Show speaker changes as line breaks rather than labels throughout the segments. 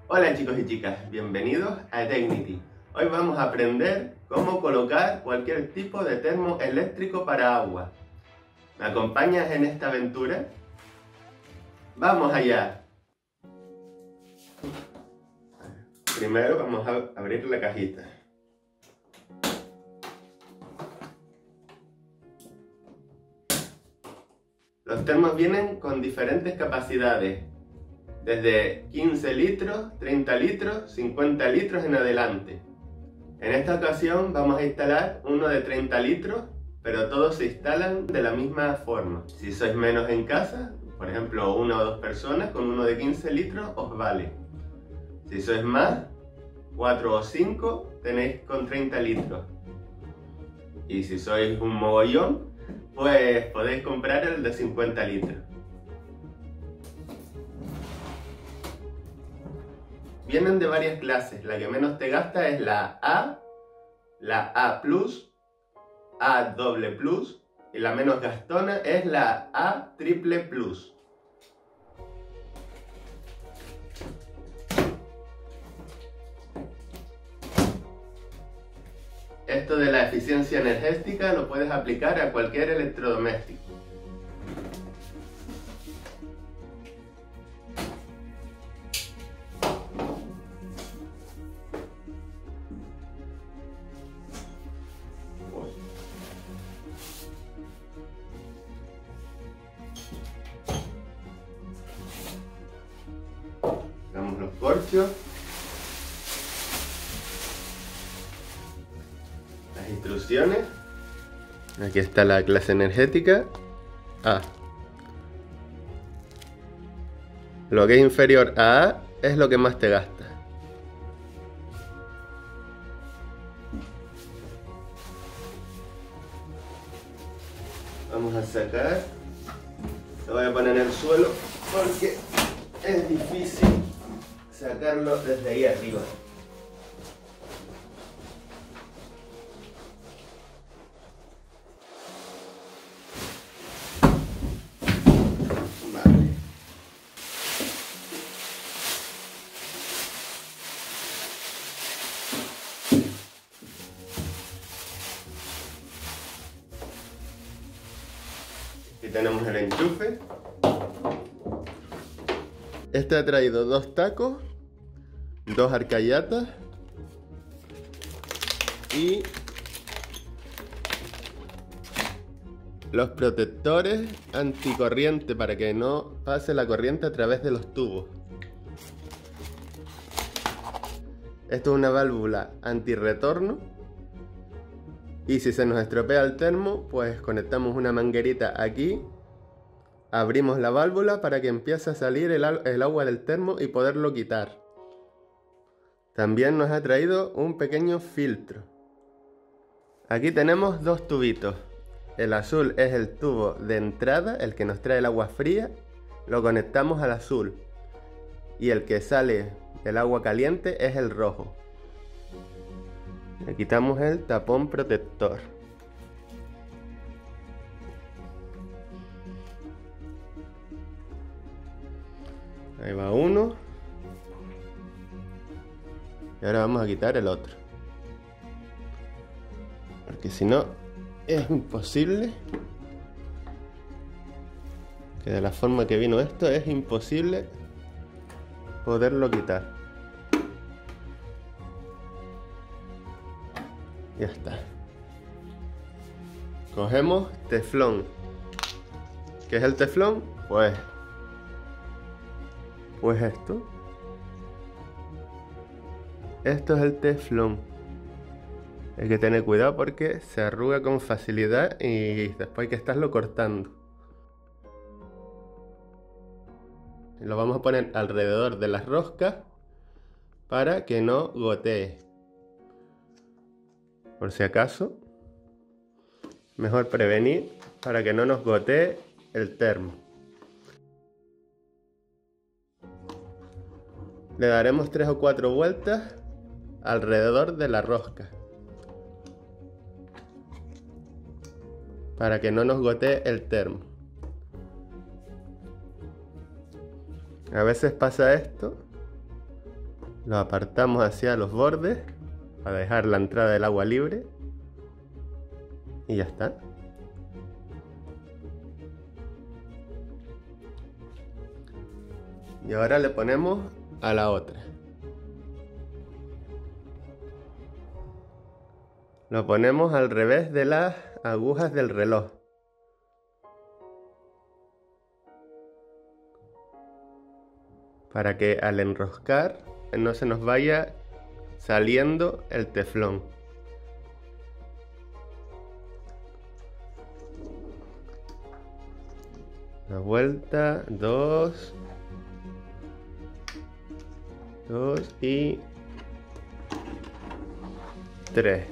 Hola chicos y chicas, bienvenidos a Etecnity. Hoy vamos a aprender cómo colocar cualquier tipo de termo eléctrico para agua. ¿Me acompañas en esta aventura? ¡Vamos allá! Primero vamos a abrir la cajita. Los termos vienen con diferentes capacidades, desde 15 litros, 30 litros, 50 litros en adelante. En esta ocasión vamos a instalar uno de 30 litros, pero todos se instalan de la misma forma. Si sois menos en casa, por ejemplo una o dos personas, con uno de 15 litros os vale. Si sois más, 4 o 5, tenéis con 30 litros. Y si sois un mogollón, pues podéis comprar el de 50 litros. Vienen de varias clases, la que menos te gasta es la A+, A doble plus, y la menos gastona es la A triple plus. Esto de la eficiencia energética lo puedes aplicar a cualquier electrodoméstico. Sacamos los corchos. Las instrucciones. Aquí está la clase energética A. Lo que es inferior a A es lo que más te gasta. Vamos a sacar. Lo voy a poner en el suelo porque es difícil sacarlo desde ahí arriba. Vale. Aquí tenemos el enchufe. Este ha traído dos tacos, dos arcayatas y los protectores anticorriente para que no pase la corriente a través de los tubos. Esto es una válvula antirretorno y si se nos estropea el termo, pues conectamos una manguerita aquí, abrimos la válvula para que empiece a salir el agua del termo y poderlo quitar. También nos ha traído un pequeño filtro. Aquí tenemos dos tubitos. El azul es el tubo de entrada, el que nos trae el agua fría. Lo conectamos al azul. Y el que sale el agua caliente es el rojo. Le quitamos el tapón protector. Ahí va uno. Y ahora vamos a quitar el otro. Porque si no, es imposible. Que de la forma que vino esto, es imposible poderlo quitar. Ya está. Cogemos teflón. ¿Qué es el teflón? Pues esto. Esto es el teflón. Hay que tener cuidado porque se arruga con facilidad y después hay que estarlo cortando. Lo vamos a poner alrededor de las roscas para que no gotee. Por si acaso, mejor prevenir para que no nos gotee el termo. Le daremos 3 o 4 vueltas alrededor de la rosca para que no nos gotee el termo. A veces pasa esto Lo apartamos hacia los bordes para dejar la entrada del agua libre. Y ya está. Y ahora le ponemos a la otra. Lo ponemos al revés de las agujas del reloj. Para que al enroscar no se nos vaya saliendo el teflón. Una vuelta, dos y tres.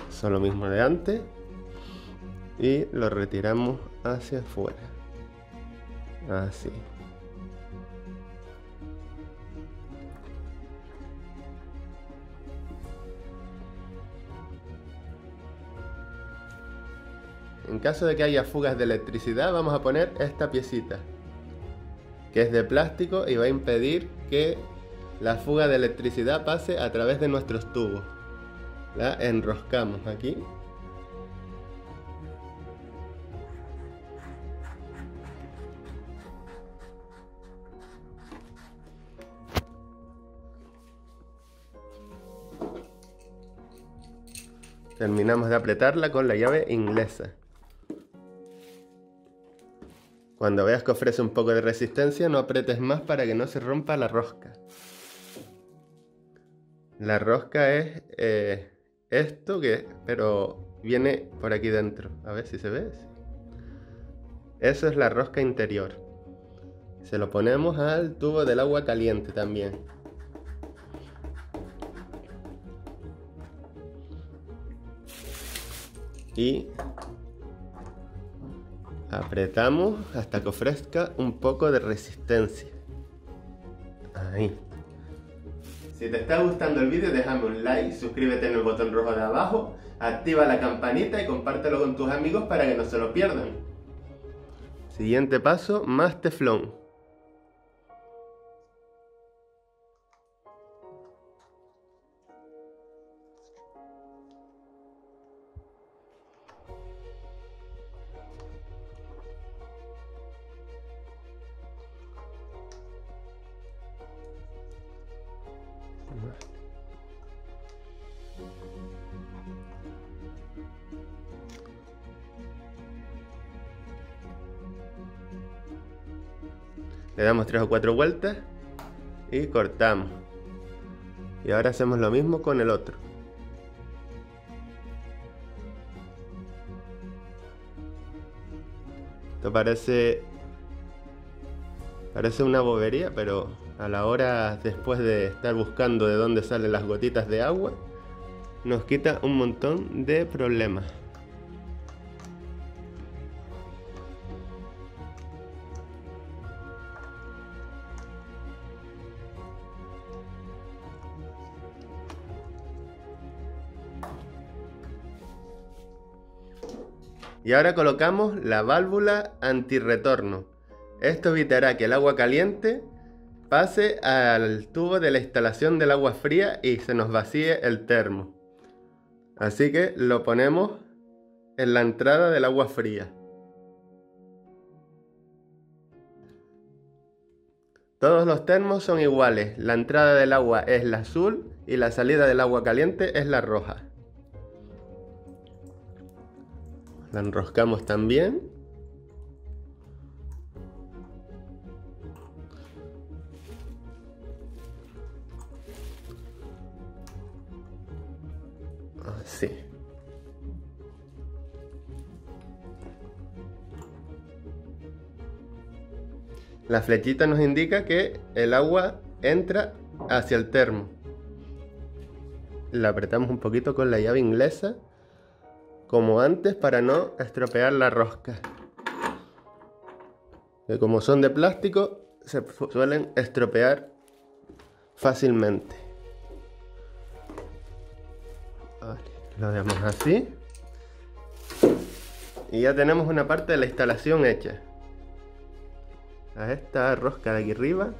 Eso es lo mismo de antes. Y lo retiramos hacia afuera. Así. En caso de que haya fugas de electricidad, vamos a poner esta piecita, que es de plástico y va a impedir que la fuga de electricidad pase a través de nuestros tubos. La enroscamos aquí. Terminamos de apretarla con la llave inglesa. Cuando veas que ofrece un poco de resistencia, no apretes más para que no se rompa la rosca. La rosca es esto, pero viene por aquí dentro. A ver si se ve. Eso es la rosca interior. Se lo ponemos al tubo del agua caliente también. Y apretamos hasta que ofrezca un poco de resistencia. Ahí. Si te está gustando el vídeo, déjame un like, suscríbete en el botón rojo de abajo, activa la campanita y compártelo con tus amigos para que no se lo pierdan. Siguiente paso, más teflón. Le damos 3 o 4 vueltas y cortamos. Y ahora hacemos lo mismo con el otro. Esto parece una bobería, pero a la hora, después de estar buscando de dónde salen las gotitas de agua, nos quita un montón de problemas. Y ahora colocamos la válvula antirretorno. Esto evitará que el agua caliente pase al tubo de la instalación del agua fría y se nos vacíe el termo. Así que lo ponemos en la entrada del agua fría. Todos los termos son iguales. La entrada del agua es la azul y la salida del agua caliente es la roja. La enroscamos también. Así. La flechita nos indica que el agua entra hacia el termo. La apretamos un poquito con la llave inglesa, como antes, para no estropear la rosca. Que como son de plástico, se suelen estropear fácilmente. Vale, lo dejamos así. Y ya tenemos una parte de la instalación hecha. A esta rosca de aquí arriba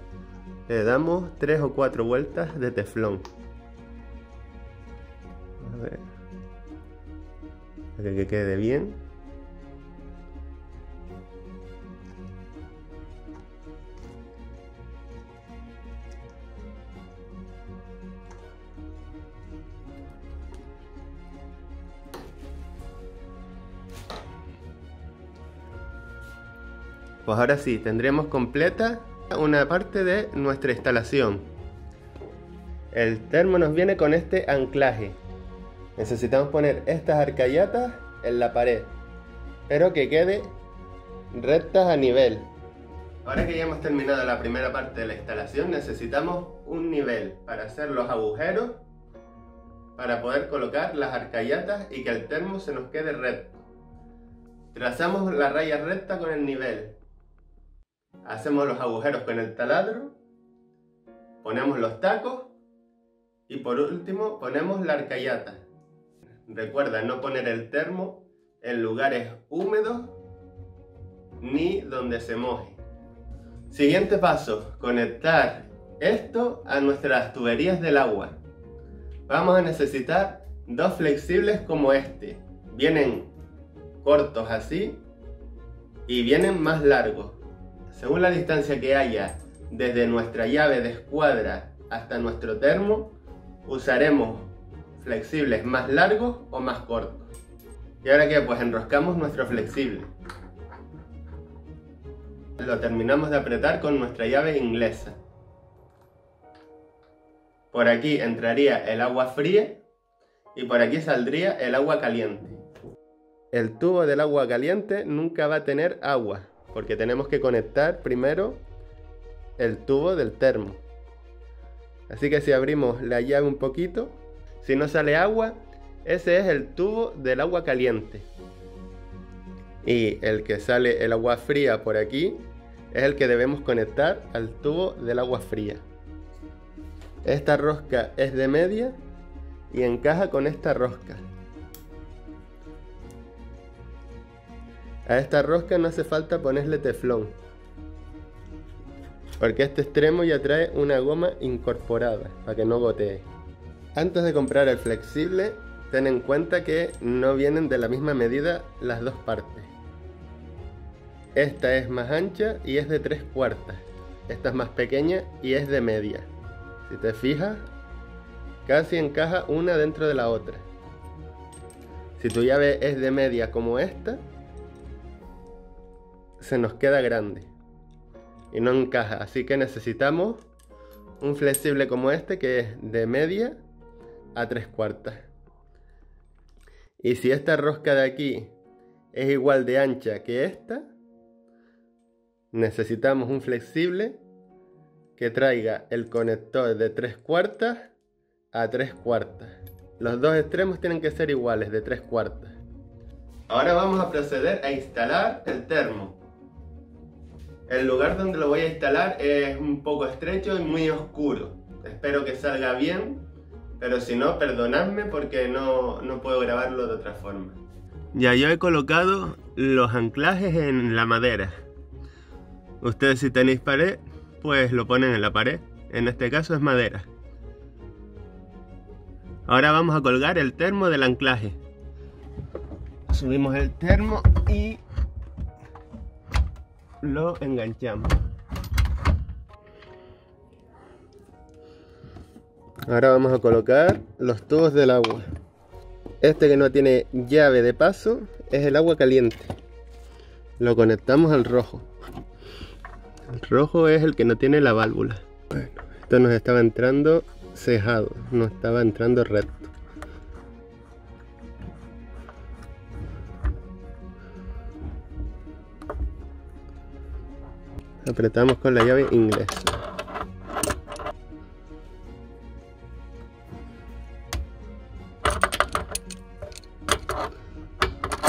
le damos 3 o 4 vueltas de teflón. A ver, para que quede bien. Pues ahora sí, tendremos completa una parte de nuestra instalación. El termo nos viene con este anclaje. Necesitamos poner estas arcallatas en la pared, pero que quede rectas a nivel. Ahora que ya hemos terminado la primera parte de la instalación, necesitamos un nivel para hacer los agujeros, para poder colocar las arcallatas y que el termo se nos quede recto. Trazamos la raya recta con el nivel. Hacemos los agujeros con el taladro, ponemos los tacos y por último ponemos la arcallata. Recuerda no poner el termo en lugares húmedos ni donde se moje. Siguiente paso, conectar esto a nuestras tuberías del agua. Vamos a necesitar dos flexibles como este. Vienen cortos así y vienen más largos. Según la distancia que haya desde nuestra llave de escuadra hasta nuestro termo, usaremos flexibles más largos o más cortos. ¿Y ahora qué? Pues enroscamos nuestro flexible. Lo terminamos de apretar con nuestra llave inglesa. Por aquí entraría el agua fría y por aquí saldría el agua caliente. El tubo del agua caliente nunca va a tener agua, porque tenemos que conectar primero el tubo del termo. Así que si abrimos la llave un poquito, si no sale agua, ese es el tubo del agua caliente. Y el que sale el agua fría por aquí es el que debemos conectar al tubo del agua fría. Esta rosca es de media y encaja con esta rosca. A esta rosca no hace falta ponerle teflón, porque este extremo ya trae una goma incorporada para que no gotee. Antes de comprar el flexible, ten en cuenta que no vienen de la misma medida las dos partes. Esta es más ancha y es de 3/4. Esta es más pequeña y es de media. Si te fijas, casi encaja una dentro de la otra. Si tu llave es de media como esta, se nos queda grande y no encaja, así que necesitamos un flexible como este que es de media a 3/4. Y si esta rosca de aquí es igual de ancha que esta, necesitamos un flexible que traiga el conector de 3/4 a 3/4. Los dos extremos tienen que ser iguales, de 3/4. Ahora vamos a proceder a instalar el termo. El lugar donde lo voy a instalar es un poco estrecho y muy oscuro. Espero que salga bien, pero si no, perdonadme porque no puedo grabarlo de otra forma. Ya yo he colocado los anclajes en la madera. Ustedes si tenéis pared, pues lo ponen en la pared. En este caso es madera. Ahora vamos a colgar el termo del anclaje. Subimos el termo y lo enganchamos. Ahora vamos a colocar los tubos del agua. Este que no tiene llave de paso es el agua caliente. Lo conectamos al rojo. El rojo es el que no tiene la válvula. Bueno, esto nos estaba entrando cejado, no estaba entrando recto. Apretamos con la llave inglesa.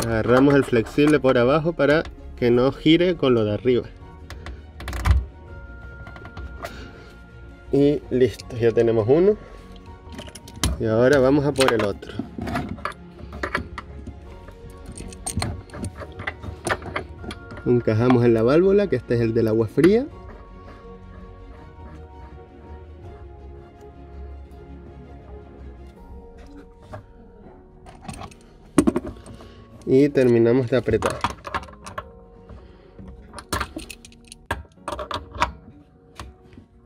Agarramos el flexible por abajo para que no gire con lo de arriba. Y listo, ya tenemos uno. Y ahora vamos a por el otro. Encajamos en la válvula, que este es el del agua fría. y terminamos de apretar.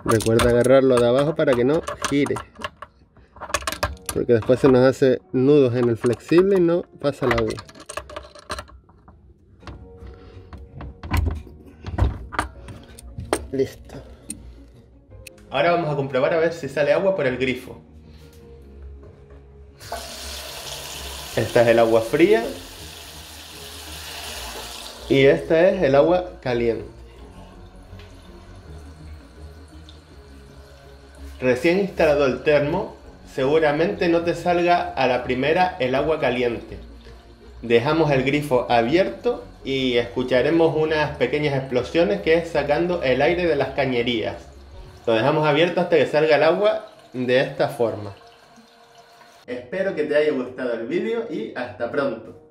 Recuerda agarrarlo de abajo para que no gire, porque después se nos hace nudos en el flexible y no pasa el agua. Listo. Ahora vamos a comprobar a ver si sale agua por el grifo. Esta es el agua fría y esta es el agua caliente. Recién instalado el termo, seguramente no te salga a la primera el agua caliente. Dejamos el grifo abierto y escucharemos unas pequeñas explosiones que es sacando el aire de las cañerías. Lo dejamos abierto hasta que salga el agua de esta forma. Espero que te haya gustado el vídeo y hasta pronto.